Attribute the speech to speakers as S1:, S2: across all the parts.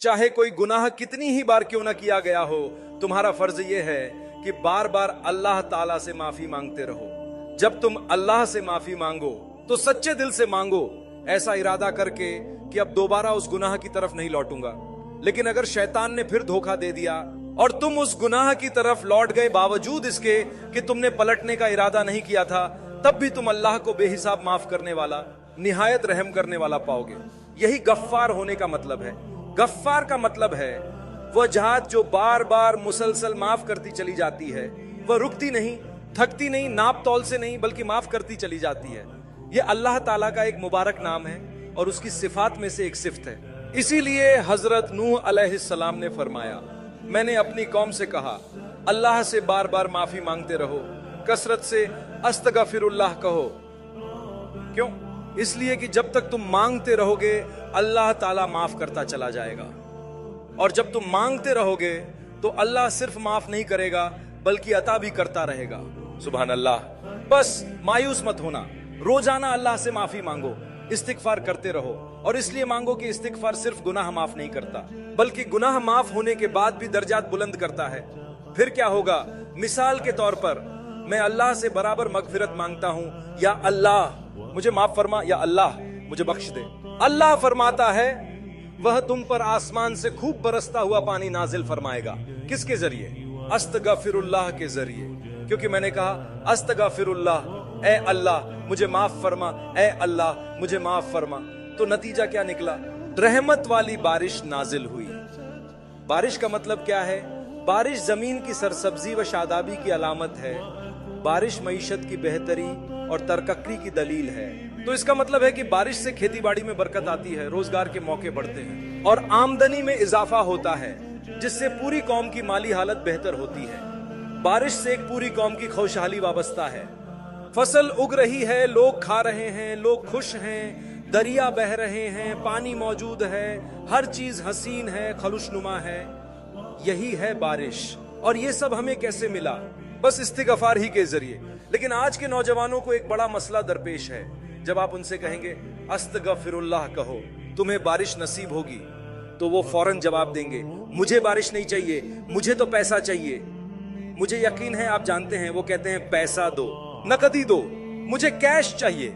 S1: चाहे कोई गुनाह कितनी ही बार क्यों ना किया गया हो, तुम्हारा फर्ज यह है कि बार बार अल्लाह ताला से माफी मांगते रहो। जब तुम अल्लाह से माफी मांगो तो सच्चे दिल से मांगो, ऐसा इरादा करके कि अब दोबारा उस गुनाह की तरफ नहीं लौटूंगा। लेकिन अगर शैतान ने फिर धोखा दे दिया और तुम उस गुनाह की तरफ लौट गए बावजूद इसके कि तुमने पलटने का इरादा नहीं किया था, तब भी तुम अल्लाह को बेहिसाब माफ करने वाला, निहायत रहम करने वाला पाओगे। यही गफ्फार होने का मतलब है। गफ्फार का मतलब है वह जात जो बार बार मुसलसल माफ करती चली जाती है, वह रुकती नहीं, थकती नहीं, नाप तौल से नहीं, बल्कि माफ करती चली जाती है। यह अल्लाह ताला का एक मुबारक नाम है और उसकी सिफात में से एक सिफ्त है। इसीलिए हजरत नूह अलैहिस्सलाम ने फरमाया, मैंने अपनी कौम से कहा अल्लाह से बार बार माफी मांगते रहो, कसरत से अस्तगफिरुल्लाह कहो। क्यों? इसलिए कि जब तक तुम मांगते रहोगे अल्लाह ताला माफ करता चला जाएगा, और जब तुम मांगते रहोगे तो अल्लाह सिर्फ माफ नहीं करेगा बल्कि अता भी करता रहेगा। सुभान अल्लाह। बस मायूस मत होना, रोजाना अल्लाह से माफी मांगो, इस्तिगफार करते रहो। और इसलिए मांगो कि इस्तिगफार सिर्फ गुनाह माफ नहीं करता, बल्कि गुनाह माफ होने के बाद भी दर्जात बुलंद करता है। फिर क्या होगा? मिसाल के तौर पर मैं अल्लाह से बराबर मगफिरत मांगता हूं, या अल्लाह मुझे माफ फरमा, या अल्लाह मुझे बख्श दे। अल्लाह फरमाता है वह तुम पर आसमान से खूब बरसता हुआ पानी नाजिल फरमाएगा। किसके जरिए? अस्तगफिरुल्लाह के जरिए। क्योंकि मैंने कहा अस्तगफिरुल्लाह, ए अल्लाह मुझे माफ फरमा, ए अल्लाह मुझे माफ फरमा। तो नतीजा क्या निकला? रहमत वाली बारिश नाजिल हुई। बारिश का मतलब क्या है? बारिश जमीन की सरसब्जी व शादाबी की अलामत है। बारिश मईशत की बेहतरी और तरक्की की दलील है। तो इसका मतलब है कि बारिश से खेती बाड़ी में बरकत आती है, रोजगार के मौके बढ़ते हैं और आमदनी में इजाफा होता है, जिससे पूरी कौम की माली हालत बेहतर होती है। बारिश से एक पूरी कौम की खुशहाली वाबस्ता है। फसल उग रही है, लोग खा रहे हैं, लोग खुश हैं, दरिया बह रहे हैं, पानी मौजूद है, हर चीज हसीन है, खलुशनुमा है। यही है बारिश। और ये सब हमें कैसे मिला? बस इस्तिगफार ही के जरिए। लेकिन आज के नौजवानों को एक बड़ा मसला दरपेश है। जब आप उनसे कहेंगे अस्तगफिरुल्लाह कहो, तुम्हें बारिश नसीब होगी, तो वो फौरन जवाब देंगे, मुझे बारिश नहीं चाहिए, मुझे तो पैसा चाहिए। मुझे यकीन है आप जानते हैं वो कहते हैं पैसा दो, नकदी दो, मुझे कैश चाहिए।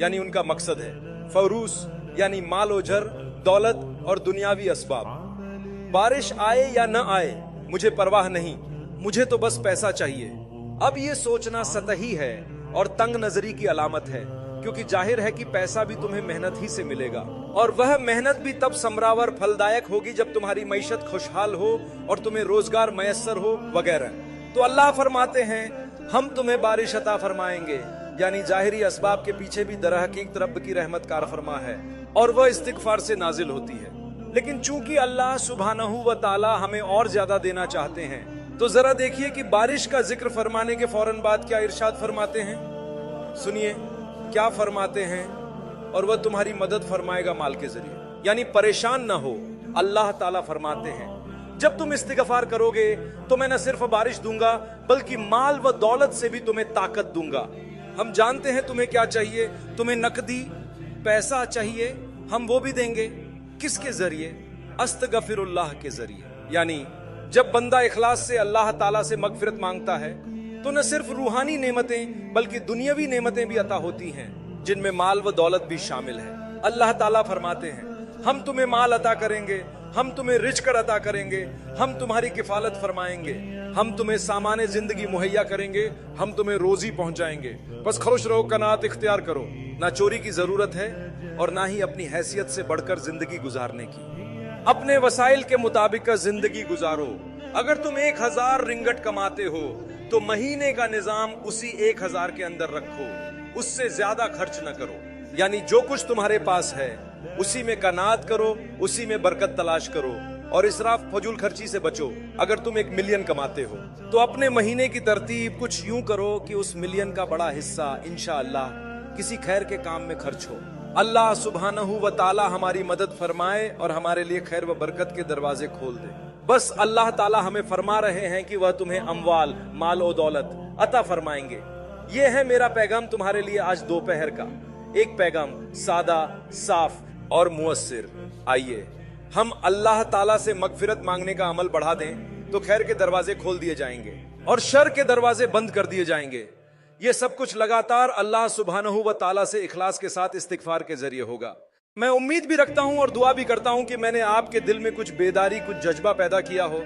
S1: यानी उनका मकसद है फरूस, यानी मालो जर, दौलत और दुनियावी असबाब। बारिश आए या न आए मुझे परवाह नहीं, मुझे तो बस पैसा चाहिए। अब ये सोचना सतही है और तंग नजरी की अलामत है, क्योंकि जाहिर है कि पैसा भी तुम्हें मेहनत ही से मिलेगा, और वह मेहनत भी तब समरावर फलदायक होगी जब तुम्हारी मईशत खुशहाल हो और तुम्हें रोजगार मयसर हो वगैरह। तो अल्लाह फरमाते हैं हम तुम्हें बारिश अता फरमाएंगे, यानी जाहिरी असबाब के पीछे भी दरहकीकत रब की रहमत कार फरमा है, और वह इस्तिगफार से नाजिल होती है। लेकिन चूंकि अल्लाह सुब्हानहू व ताला हमें और ज्यादा देना चाहते हैं, तो जरा देखिए कि बारिश का जिक्र फरमाने के फौरन बाद क्या इरशाद फरमाते हैं। सुनिए क्या फरमाते हैं, और वह तुम्हारी मदद फरमाएगा माल के जरिए, यानी परेशान ना हो। अल्लाह ताला फरमाते हैं जब तुम इस्तिगफार करोगे तो मैं न सिर्फ बारिश दूंगा बल्कि माल व दौलत से भी तुम्हें ताकत दूंगा। हम जानते हैं तुम्हें क्या चाहिए, तुम्हें नकदी पैसा चाहिए, हम वो भी देंगे। किसके जरिए? अस्तगफिरुल्लाह के जरिए। यानी जब बंदा इखलास से अल्लाह ताला से मगफिरत मांगता है तो न सिर्फ रूहानी नेमतें बल्कि दुनियावी नेमतें भी अता होती हैं, जिनमें माल व दौलत भी शामिल है। अल्लाह ताला फरमाते हैं हम तुम्हें माल अता करेंगे, हम तुम्हें रिज़्क़ अता करेंगे, हम तुम्हारी किफालत फरमाएंगे, हम तुम्हें सामाने जिंदगी मुहैया करेंगे, हम तुम्हें रोजी पहुंचाएंगे। बस खुश रहो, कनात इख्तियार करो। ना चोरी की जरूरत है और ना ही अपनी हैसियत से बढ़कर जिंदगी गुजारने की। अपने वसाइल के मुताबिक जिंदगी गुजारो। अगर तुम 1000 रिंगट कमाते हो तो महीने का निजाम उसी 1000 के अंदर रखो, उससे ज्यादा खर्च न करो। यानी जो कुछ तुम्हारे पास है उसी में कनात करो, उसी में बरकत तलाश करो और इसराफ फजूल खर्ची से बचो। अगर तुम 1 मिलियन कमाते हो तो अपने महीने की तरतीब कुछ यूं करो कि उस मिलियन का बड़ा हिस्सा इंशाअल्लाह किसी खैर के काम में खर्च हो। अल्लाह सुब्हानहू व ताला हमारी मदद फरमाए और हमारे लिए खैर व बरकत के दरवाजे खोल दे। बस अल्लाह ताला हमें फरमा रहे हैं कि वह तुम्हें अमवाल, माल और दौलत अता फरमाएंगे। यह है मेरा पैगाम तुम्हारे लिए आज दोपहर का, एक पैगाम सादा, साफ और मुअस्सिर। आइए हम अल्लाह ताला से मगफिरत मांगने का अमल बढ़ा दें तो खैर के दरवाजे खोल दिए जाएंगे और शर के दरवाजे बंद कर दिए जाएंगे। ये सब कुछ लगातार अल्लाह सुब्हानहू व ताला से इखलास के साथ इस्तिगफार के जरिए होगा। मैं उम्मीद भी रखता हूं और दुआ भी करता हूं कि मैंने आपके दिल में कुछ बेदारी, कुछ जज्बा पैदा किया हो